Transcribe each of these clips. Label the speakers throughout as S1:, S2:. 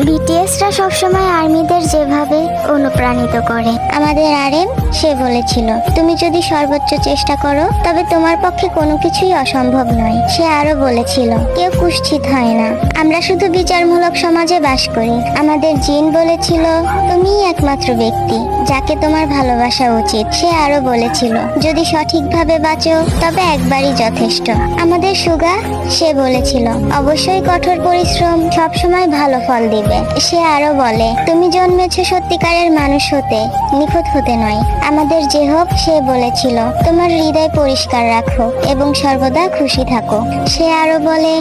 S1: বিটিএসরা সবসময় আর্মিদের যেভাবে অনুপ্রাণিত করে। আমাদের আরএম সে বলেছিল, তুমি যদি সর্বোচ্চ চেষ্টা করো তবে তোমার পক্ষে কোনো কিছুই অসম্ভব নয়। সে আরো বলেছিল, কেউ কুৎসিত হয় না, আমরা শুধু বিচারমূলক সমাজে বাস করি। আমাদের জিন বলেছিল, তুমিই একমাত্র ব্যক্তি যাকে তোমার ভালোবাসা উচিত। সে আরো বলেছিল, যদি সঠিকভাবে বাঁচো তবে একবারই যথেষ্ট। আমাদের সুগা সে বলেছিল, অবশ্যই কঠোর পরিশ্রম সবসময় ভালো ফল দিবে। সে আরো বলে, তুমি জন্মেছো সত্যিকারের মানুষ হতে, নিখুঁত হতে নয়। আমাদের জেহব সে বলেছিল, তোমার হৃদয় পরিষ্কার রাখো এবং সর্বদা খুশি থাকো। সে আরো বলে,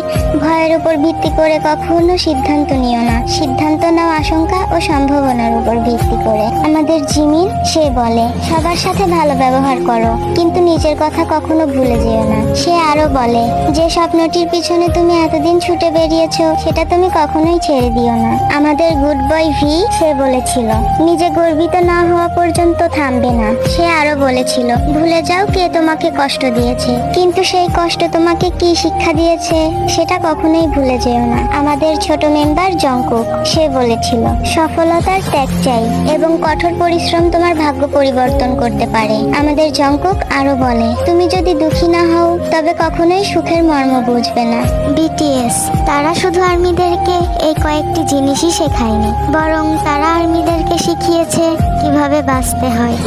S1: ভয়ের উপর ভিত্তি করে কখনো সিদ্ধান্ত নিও না, সিদ্ধান্ত নাও আশঙ্কা ও সম্ভাবনার উপর ভিত্তি করে। আমাদের জিমিন সে বলে, সবার সাথে ভালো ব্যবহার করো, কিন্তু নিজের কথা কখনো ভুলে যেও না। সে আরো বলে, যে স্বপ্নটির পিছনে তুমি এতদিন ছুটে বেরিয়েছো সেটা তুমি কখনোই ছেড়ে দিও না। আমাদের গুড বয় ভি সে বলেছিল, নিজে গর্বিত না হওয়া পর্যন্ত থামবে না। সে আরো বলেছিল, ভুলে যাও কে তোমাকে কষ্ট দিয়েছে, কিন্তু সেই কষ্ট তোমাকে কি শিক্ষা দিয়েছে সেটা কখনোই ভুলে যেও না। আমাদের ছোট মেম্বার জংকুক সে বলেছিল, সফলতার ত্যাগ চাই এবং কঠোর পরিশ্রম তোমার ভাগ্য পরিবর্তন করতে পারে। আমাদের জংকুক আরো বলে, তুমি যদি দুঃখী না হও তবে কখনোই সুখের মর্ম বুঝবে না। বিটিএস তারা শুধু আর্মিদেরকে এই কয়েকটি জিনিসই শেখায়নি, বরং তারা আর্মিদেরকে শিখিয়েছে কিভাবে বাঁচতে হয়।